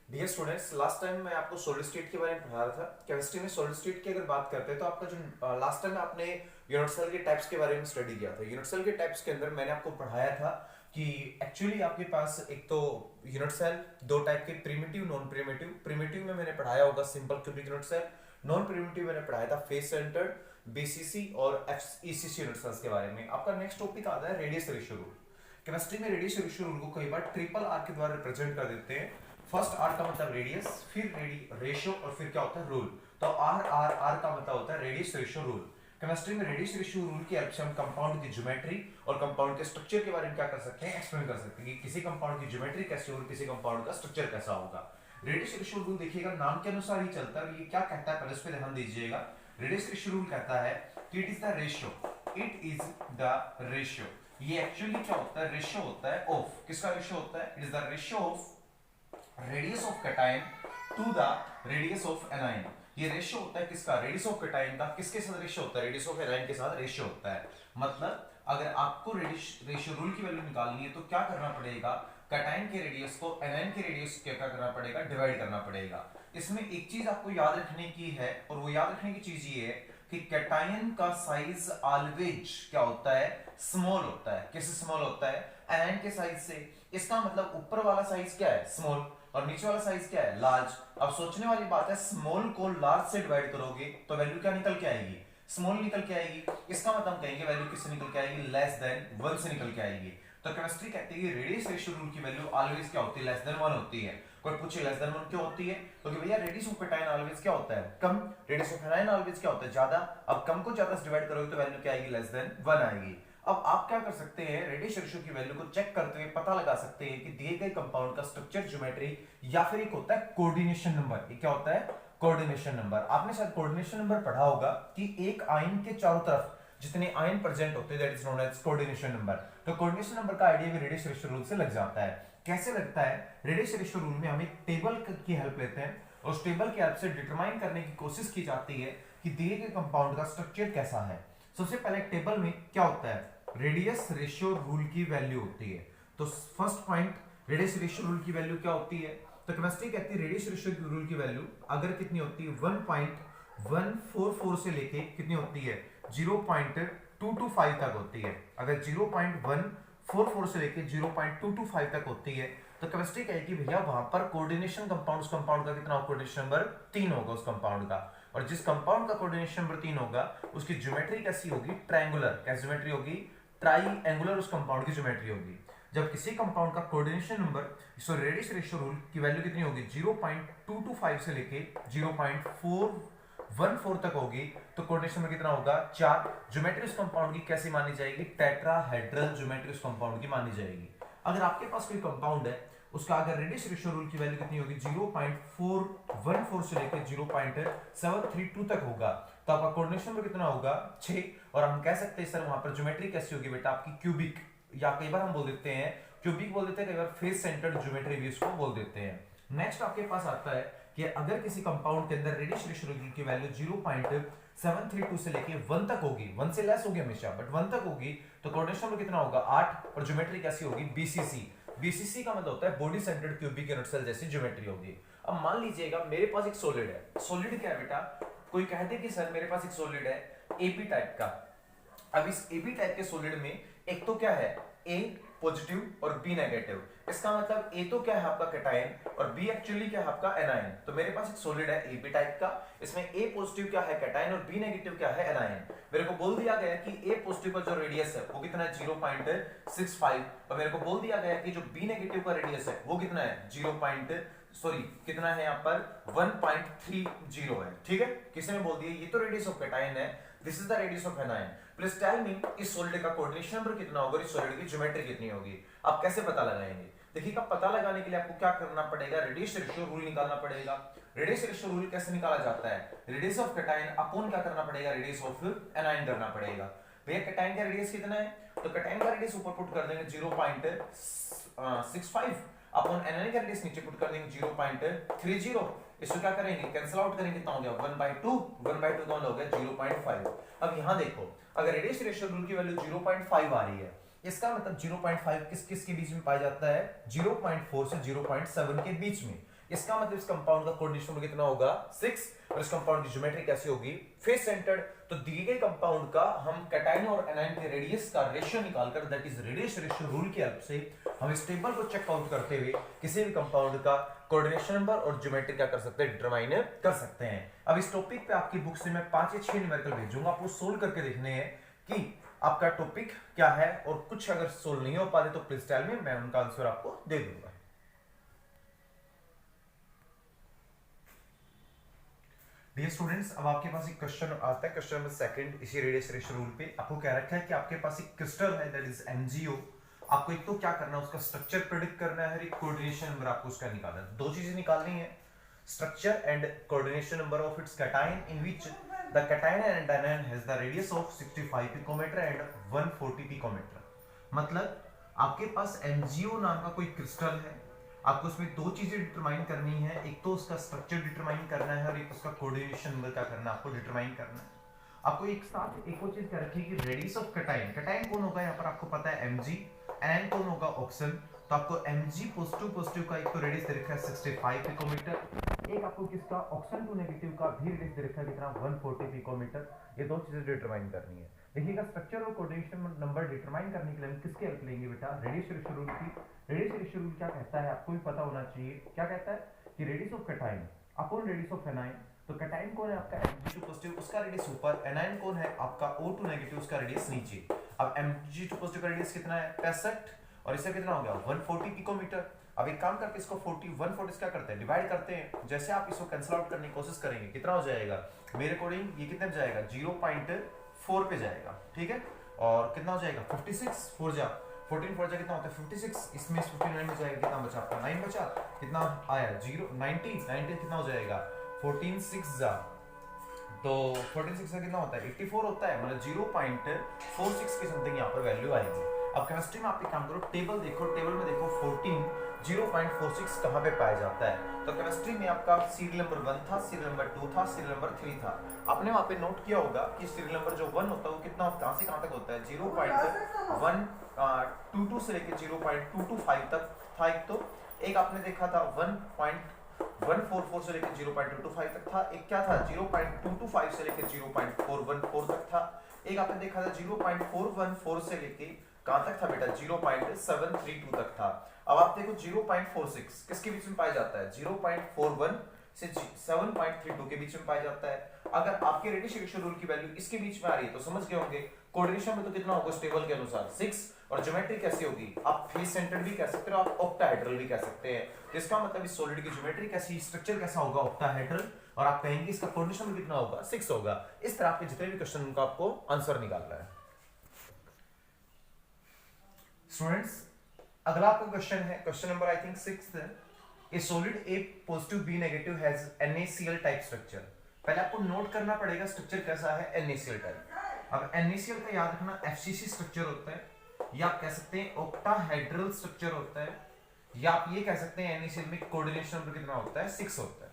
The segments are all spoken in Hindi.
डियर स्टूडेंट्स, लास्ट टाइम मैं आपको सॉलिड स्टेट के बारे में पढ़ा रहा था। केमिस्ट्री में सॉलिड स्टेट की अगर बात करते हैं तो आपका जो लास्ट टाइम आपने यूनिट सेल के टाइप्स के बारे में स्टडी किया था। यूनिट सेल के टाइप्स के अंदर मैंने आपको पढ़ाया था कि एक्चुअली आपके पास एक तो यूनिट सेल दो टाइप के, प्रिमिटिव, नॉन प्रिमिटिव। प्रिमिटिव में मैंने पढ़ाया होगा simple cubic unit cell, non primitive मैंने पढ़ाया था फेस सेंटर्ड, बीसीसी और एफईसीसी यूनिट सेल्स के बारे में। आपका नेक्स्ट टॉपिक आता है रेडियस रेशियो रूल। केमिस्ट्री में रेडियस रेशियो रूल को कई बार ट्रिपल आर के द्वारा रिप्रेजेंट कर देते हैं। फर्स्ट आर का मतलब रेडियस, फिर रेशियो और फिर क्या होता है रूल। तो आर आर आर का मतलब होता है रेडियस रेशियो रूल। केमिस्ट्री में रेडियस रेशियो रूल की हेल्प से हम कंपाउंड की ज्योमेट्री और कंपाउंड के स्ट्रक्चर के बारे में क्या कर सकते हैं, एक्सप्लेन कर सकते हैं कि किसी कंपाउंड की ज्योमेट्री कैसी होगी, किसी कंपाउंड का स्ट्रक्चर कैसा होगा। रेडियस रेशियो रूल देखिएगा नाम के अनुसार ही चलता है। ये क्या कहता है पहले इस पे ध्यान दीजिएगा। रेडियस रेशियो रूल कहता है कि it is the ratio, it is the ratio. ये एक्चुअली क्या होता है, रेशियो होता है ऑफ, किसका रेशियो होता है, it is the ratio of radius of cation to the radius of anion. ये रेशियो होता है किसका, रेडियस ऑफ कैटायन का किसके साथ रेशियो होता है, रेडियस ऑफ एनायन के साथ रेशियो होता है। मतलब अगर आपको रेशियो रूल की वैल्यू निकालनी है तो क्या करना पड़ेगा, कैटायन के रेडियस को एनायन के रेडियस क्या करना पड़ेगा, डिवाइड करना पड़ेगा। इसमें एक चीज आपको याद रखने की है और वो याद रखने की चीज ये है कि कैटायन का साइज ऑलवेज क्या होता है, स्मॉल होता है। किससे स्मॉल होता है, एनायन के साइज से। इसका मतलब ऊपर वाला साइज क्या है, स्मॉल, और नीचे वाला साइज क्या है, लार्ज। अब सोचने वाली बात है, स्मॉल को लार्ज से डिवाइड करोगे तो वैल्यू क्या निकल के आएगी, स्मॉल निकल के आएगी। इसका मतलब कहेंगे वैल्यू किससे निकल के आएगी, लेस देन 1 से निकल के आएगी। तो केमिस्ट्री कहती है रेडियस रेशियो रूल की वैल्यू ऑलवेज क्या होती है, लेस देन 1 होती है। कोई पूछे लेस देन 1 क्यों होती है, क्योंकि भैया रेडियस ऑफ कैटायन ऑलवेज क्या होता है, कम। रेडियस ऑफ एनायन ऑलवेज क्या होता है, ज्यादा। अब कम को ज्यादा से डिवाइड करोगे तो वैल्यू क्या आएगी, लेस देन 1 आएगी। अब आप क्या कर सकते हैं, रेडियस रेशियो की वैल्यू को चेक करते हुए पता लगा सकते हैं कि दिए गए कंपाउंड का स्ट्रक्चर, ज्योमेट्री, या फिर एक होता है कोऑर्डिनेशन नंबर। ये क्या होता है, कोऑर्डिनेशन नंबर। आपने शायद कोऑर्डिनेशन नंबर पढ़ा होगा कि एक आयन के चारों तरफ जितने आयन प्रेजेंट होते हैं that is known as coordination number. तो कोऑर्डिनेशन नंबर का आइडिया भी रेडियस रेशियो रूल से लग जाता है। कैसे लगता है, रेडियस रेशियो रूल में हम एक टेबल की हेल्प लेते हैं और उस टेबल की हेल्प से डिटरमाइन करने की कोशिश की जाती है कि दिए गए कंपाउंड का स्ट्रक्चर कैसा है। सबसे पहले टेबल में क्या होता है, रेडियस रेशियो रूल की वैल्यू होती है। तो first point, radius ratio rule की वैल्यू क्या होती है, तो केमिस्ट्री कहती है रेडियस रेशियो रूल की वैल्यू अगर कितनी होती है, 1.144 से लेके कितनी होती है, 0.225 तक होती है। अगर 0.144 से लेके 0.225 तक होती है तो केमिस्ट्री कहेगी भैया वहां पर कोऑर्डिनेशन कंपाउंड, उस कंपाउंड का कितना कोऑर्डिनेशन नंबर 3 होगा उस कंपाउंड का। और जिस कंपाउंड का कोऑर्डिनेशन नंबर 3 होगा उसकी ज्योमेट्री कैसी होगी, ट्रायंगुलर। कैसी ज्योमेट्री होगी, ट्राइएंगुलर उस कंपाउंड की ज्योमेट्री होगी। जब किसी कंपाउंड का coordination number, so radius ratio rule की वैल्यू कितनी होगी, 0.225 से लेके 0.414 तक होगी तो कोऑर्डिनेशन नंबर कितना होगा, 4। ज्योमेट्री उस कंपाउंड की कैसी मानी जाएगी, टेट्राहेड्रल ज्योमेट्री उस कंपाउंड की मानी जाएगी। अगर आपके पास कोई कंपाउंड है उसका अगर रेडियस रेशियो रूल की वैल्यू कितनी होगी, 0.414 से लेकर 0.732 तक होगा तो आपका कोऑर्डिनेशन नंबर कितना होगा, 6। और हम कह सकते हैं सर वहां पर ज्योमेट्री कैसी होगी बेटा आपकी, क्यूबिक, या कई बार हम बोल देते हैं क्यूबिक बोल देते हैं, कई बार फेस सेंटर्ड ज्योमेट्री भी इसको बोल देते हैं। नेक्स्ट आपके पास आता है कि अगर किसी कंपाउंड के अंदर रेडियस रेशियो रूल की वैल्यू 0.732 से लेके 1 तक होगी, 1 से लेस होगी हमेशा बट 1 तक होगी तो कोऑर्डिनेशन नंबर कितना होगा, 8। और ज्योमेट्री कैसी होगी, बीसीसी। बीसीसी का मतलब होता है body centered cubic unit cell जैसी ज्योमेट्री होगी। अब मान लीजिएगा मेरे पास एक सॉलिड है, सॉलिड क्या है बेटा, कोई कहते कि सर मेरे पास एक सॉलिड है एपी टाइप का। अब इस एपी टाइप के सॉलिड में एक तो क्या है, ए पॉजिटिव और बी नेगेटिव। इसका मतलब ए तो क्या है आपका कैटायन और बी एक्चुअली क्या है आपका एनायन। तो मेरे पास एक सॉलिड है एपी टाइप का, इसमें ए पॉजिटिव क्या है कैटायन और बी नेगेटिव क्या है एनायन। मेरे को बोल दिया गया कि ए पॉजिटिव का जो रेडियस है वो कितना है, 0.65। और मेरे को बोल दिया गया कि जो बी नेगेटिव का रेडियस है वो कितना है, कितना है यहाँ पर 1.30 है। ठीक है, किसी ने बोल दिया ये तो रेडियस ऑफ कैटायन है, this is the radius of anion. Please tell me इस सॉलिड का कोऑर्डिनेशन नंबर कितना होगा, इस सॉलिड की ज्योमेट्री कितनी होगी। आप कैसे पता लगाएंगे, देखिएगा पता लगाने के लिए आपको क्या करना पड़ेगा, रेडियस रेशियो रूल निकालना पड़ेगा। रेडियस रेशियो रूल कैसे निकाला जाता है, रेडियस ऑफ कैटायन अपॉन क्या करना पड़ेगा, रेडियस ऑफ एनायन करना पड़ेगा। भैया कैटायन का रेडियस कितना है, तो कैटायन का रेडियस ऊपर पुट कर देंगे 0.65 अपॉन एनायन का रेडियस नीचे पुट कर देंगे 0.30। इसको क्या करेंगे, कैंसिल आउट करेंगे, कितना हो गया 1/2 कौन हो गया 0.5। अब यहां देखो अगर रेडियस रेशियो रूल की वैल्यू 0.5 आ रही है, इसका मतलब 0.5 किस किस के बीच में पाया जाता है, 0.4 से 0.7 के बीच में। इसका मतलब इस कंपाउंड का कोऑर्डिनेशन नंबर कितना होगा 6, और इस कंपाउंड की ज्योमेट्री कैसी होगी फेस सेंटर्ड। तो दिए गए कंपाउंड का हम कैटायन और एनायन के रेडियस का रेशियो निकालकर, that is radius ratio rule की हेल्प से हम इस टेबल को चेक आउट करते हुए किसी भी कंपाउंड का कोऑर्डिनेशन नंबर और ज्योमेट्री क्या कर सकते हैं, डिटरमाइन कर सकते हैं। अब इस टॉपिक पे आपकी बुक से मैं 5 या 6 न्यूमेरिकल भेजूंगा, आपको सोल्व करके देखने हैं कि आपका टॉपिक क्या है, और कुछ अगर सोल्व नहीं हो पाते तो प्लीज टेल मी, मैं उनका आंसर आपको दे दूंगा। डियर स्टूडेंट्स, अब आपके पास एक क्वेश्चन आता है, क्वेश्चन नंबर सेकंड, इसी रेडियस रेशियो रूल पे आपको क्या रखा है कि आपके पास एक क्रिस्टल है दैट इज MgO। आपको एक तो क्या करना है, उसका स्ट्रक्चर प्रेडिक्ट करना है, एक कोऑर्डिनेशन नंबर आपको उसका निकालना है। दो चीजें निकालनी है, structure and coordination number of its cation in which the cation and anion has the radius of 65 picometer and 140 picometer. मतलब आपके पास MgO नाम का कोई क्रिस्टल है, आपको उसमें दो चीजें डिटरमाइन करनी है, एक तो उसका स्ट्रक्चर डिटरमाइन करना है और एक उसका कोऑर्डिनेशन नंबर क्या करना है, आपको डिटरमाइन करना है। आपको एक साथ एक और चीज क्या रखी है कि रेडियस ऑफ कैटायन, कैटायन कौन होगा यहाँ पर आपको पता है Mg, एनायन कौन होगा ऑक्सीजन। तो आपको Mg पॉजिटिव का एक तो रेडियस दे रखा है 65 पिकोमीटर, एक आपको किसका ऑक्सीजन टू नेगेटिव का भी रेडियस दे रखा है कितना 140 पिकोमीटर। ये दो चीजें डिटरमाइन करनी है। देखिएगा स्ट्रक्चर और कोऑर्डिनेशन नंबर डिटरमाइन करने के लिए हम किसकी हेल्प लेंगे बेटा, रेडियस रेशियो रूल की। रेडियस रेशियो रूल क्या कहता है आपको भी पता होना चाहिए, क्या कहता है कि radius of cation upon radius of anion. तो कैटायन कौन है आपका Mg2 पॉजिटिव, उसका रेडियस ऊपर, एनायन कौन है आपका O2 नेगेटिव, उसका रेडियस नीचे। अब Mg2 पॉजिटिव का रेडियस कितना है 65, और इसका कितना हो गया 140 पिकोमीटर। अब एक काम करके इसको 140 क्या करते हैं, डिवाइड करते हैं। जैसे आप इसको कैंसिल आउट करने की कोशिश करेंगे कितना हो जाएगा, मेरे अकॉर्डिंग ये कितने पे जाएगा 0.4 पे जाएगा, ठीक है। और कितना हो जाएगा 56, 4 जा 14 4 जा कितना होता है 56, इसमें 59 में जाएगा, कितना बचा आपका 9 बचा, कितना आया 0 90 90 कितना हो जाएगा 14 6 जा, तो 14 6 का कितना होता है 84 होता है, मतलब 0.46 की समथिंग यहाँ पर वैल्यू आएगी। अब केमिस्ट्री में आप एक काम करो, टेबल देखो, टेबल में देखो 14 0.46 कहाँ पे पाया जाता है। तो केमिस्ट्री में आपका सीरियल नंबर 1 था, सीरियल नंबर 2 था, सीरियल नंबर 3 था। आपने वहाँ पे नोट किया होगा कि सीरियल नंबर जो 1 होता है वो कितना कहाँ से कहाँ तक होता है 0.122 से लेकर 0.225 तक था एक, तो एक आपने देखा था 1.144 से लेकर 0.225 तक था, एक क्या था 0.225 से लेकर 0.414 तक था, एक आपने देखा था 0.414 से लेके कहां तक था बेटा 0.732 तक था। अब आप देखो 0.46 किसके बीच में पाया जाता है, 0.41 से 7.32 के बीच में पाया जाता है। अगर आपके रेडियस रेशियो रूल की वैल्यू इसके बीच में आ रही है तो समझ गए होंगे कोऑर्डिनेशन में तो कितना होगा टेबल के अनुसार 6, और ज्योमेट्री कैसी होगी, आप फेस सेंटर्ड भी कह सकते हो, आप ऑक्टाहेड्रल भी कह सकते हैं। तो इसका मतलब इस सॉलिड की ज्योमेट्री कैसी, स्ट्रक्चर कैसा होगा ऑक्टाहेड्रल, और आप कहेंगे इसका कोऑर्डिनेशन में कितना होगा 6 होगा। इस तरह के जितने भी क्वेश्चन उनका आपको आंसर निकालना है। स्टूडेंट्स, अगला आपका क्वेश्चन है, क्वेश्चन नंबर आई थिंक 6 है। ए solid A positive B negative has NaCl type structure. पहले आपको नोट करना पड़ेगा स्ट्रक्चर कैसा है, NaCl टाइप। अब NaCl का याद रखना FCC स्ट्रक्चर होता है, या आप कह सकते हैं ऑक्टाहेड्रल स्ट्रक्चर होता है, या आप ये कह सकते हैं NaCl में कोऑर्डिनेशन नंबर कितना होता है 6 होता है।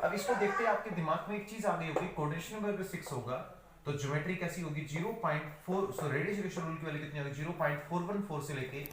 अब इसको देखते हैं आपके दिमाग में एक चीज आ गई होगी, कोऑर्डिनेशन नंबर अगर 6 होगा तो ज्योमेट्री कैसी होगी 0.4, सो रेडियस रेशियो रूल की वैल्यू कितनी होगी 0.414 से लेके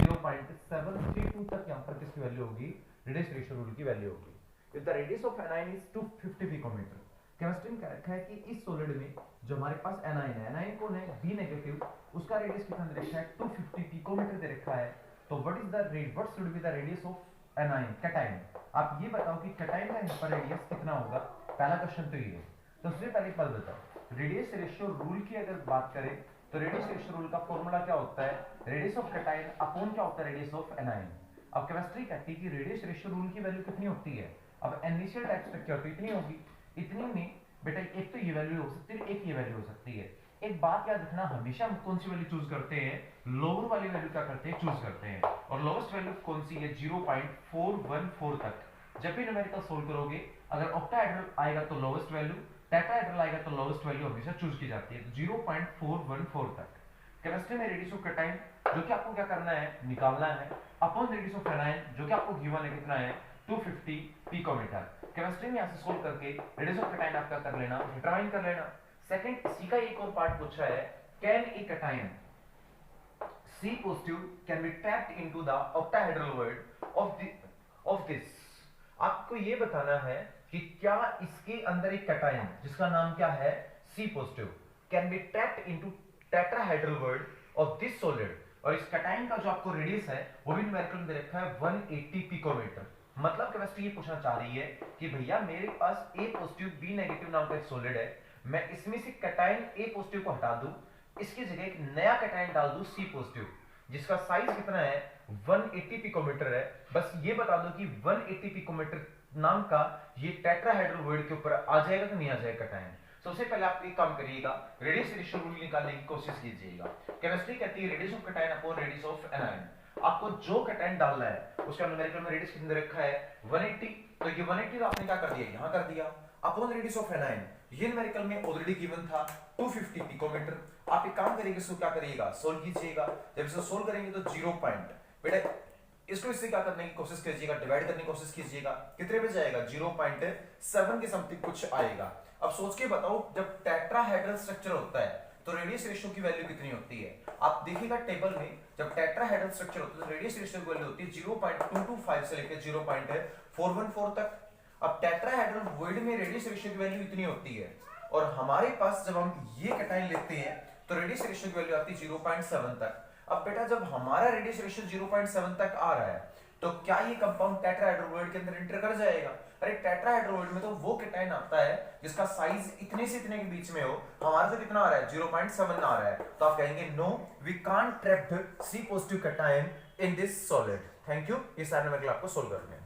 0.732 तक यहाँ पर किसकी वैल्यू होगी, रेडियस रेशियो रूल की वैल्यू होगी। If the radius of anion is 250 picometer, chemistry में कह रखा है कि इस सॉलिड में जो हमारे पास एनायन है, एनायन कौन है B नेगेटिव, उसका रेडियस कितना दे रखा है 250 पिकोमीटर दे रखा है। तो what is the rate, what should be the radius of anion cation. आप ये बताओ कि कैटायन का यहाँ पर रेडियस कितना होगा, पहला क्वेश्चन तो ये है। तो सबसे पहले बात बताओ, रेडियस रेशियो रूल की अगर बात करें तो रेडियस रेशियो रूल का फॉर्मूला क्या होता है, रेडियस ऑफ कैटायन अपॉन क्या होता है रेडियस ऑफ एनायन। अब केमिस्ट्री कहती है कि रेडियस रेशियो रूल की वैल्यू कितनी होती है, अब NaCl टाइप स्ट्रक्चर तो इतनी होगी, इतनी में बेटा एक तो ये वैल्यू हो सकती है, एक ये वैल्यू हो सकती है। एक बात याद रखना, हमेशा हम कौन सी वैल्यू चूज करते हैं, लोअर वाली वैल्यू क्या करते हैं चूज करते हैं, और लोवेस्ट वैल्यू कौन सी है 0.414 तक। जब भी न्यूमेरिकल सोल्व करोगे अगर ऑक्टाहेड्रल आएगा तो लोवेस्ट वैल्यू, टेट्राहेड्रल आएगा तो लोवेस्ट वैल्यू हमेशा चूज की जाती है 0.414 तक। केमिस्ट्री में रेडियस ऑफ कैटायन जो कि आपको क्या करना है निकालना है, अपॉन रेडियस ऑफ एनायन जो कि आपको गिवन है कितना है 250 पिकोमीटर। केमिस्ट्री में यहां से सोल्व करके रेडियस ऑफ कैटायन आपका कर लेना, डिटरमाइन कर लेना। सेकंड इसी का एक और पार्ट पूछा है, can a cation C positive can be tapped into the octahedral void of this। आपको ये बताना है कि क्या इसके अंदर एक कैटायन जिसका नाम क्या है C positive can be trapped into tetrahedral world of this solid, और इस कैटायन का जो आपको रेडियस है वो भी न्यूमेरिकल में दे रखा है 180 पिकोमीटर। मतलब केमिस्ट्री ये पूछना चाह रही है कि भैया मेरे पास A पॉजिटिव B नेगेटिव नाम का एक सॉलिड है, मैं इसमें से कैटायन A पॉजिटिव को हटा दूं, इसकी जगह एक नया कैटायन डाल दूं C पॉजिटिव जिसका साइज कितना है 180 पिकोमीटर है। बस ये बता दो कि 180 पिकोमीटर नाम का ये टेट्राहेड्रल वर्ड के ऊपर आ जाएगा कि नहीं आ जाएगा कैटायन। सबसे पहले आप एक काम करिएगा, रेडियस रेशियो रूल निकालने की कोशिश कीजिएगा। केमिस्ट्री कहती है radius of cation upon radius of anion. आपको जो कैटायन डालना है उसका न्यूमेरिकल में रेडियस कितना रखा है 180, तो ये 180 आपने क्या कर दिया यहां कर दिया, अपॉन रेडियस ऑफ एनायन ये न्यूमेरिकल में ऑलरेडी गिवन था 250 पिकोमीटर। आप एक काम करिएगा, इसको क्या करिएगा सोल्व कीजिएगा। जब इसे सोल्व करेंगे तो 0 पॉइंट, बेटा इसको इससे क्या करने की कोशिश कीजिएगा, डिवाइड करने की कोशिश कीजिएगा, कितने पे जाएगा 0.7 के समथिंग कुछ आएगा। अब सोच के बताओ जब टेट्राहेड्रल स्ट्रक्चर होता है तो रेडियस रेशियो की वैल्यू कितनी होती है। आप देखिएगा टेबल में जब टेट्राहेड्रल स्ट्रक्चर होता है तो रेडियस रेशियो की वैल्यू होती है 0.225 से लेकर 0.414 तक। अब टेट्राहेड्रल वॉइड में रेडियस रेशियो की वैल्यू इतनी होती है, और हमारे पास जब हम ये कैटायन लेते हैं तो रेडियस रेशियो की वैल्यू आती है 0.7 तक। अब बेटा जब हमारा रेडियस रेशियो 0.7 तक आ रहा है तो क्या ये कंपाउंड टेट्राहेड्रल वर्ड के अंदर एंटर कर जाएगा। अरे टेट्राहेड्रल वर्ड में तो वो कैटायन आता है जिसका साइज इतने से इतने के बीच में हो, हमारा तो कितना आ रहा है 0.7 आ रहा है, तो आप कहेंगे no we can't trap C positive cation in this solid. Thank you, ये सारे नंबर आपको सोल्व करने हैं।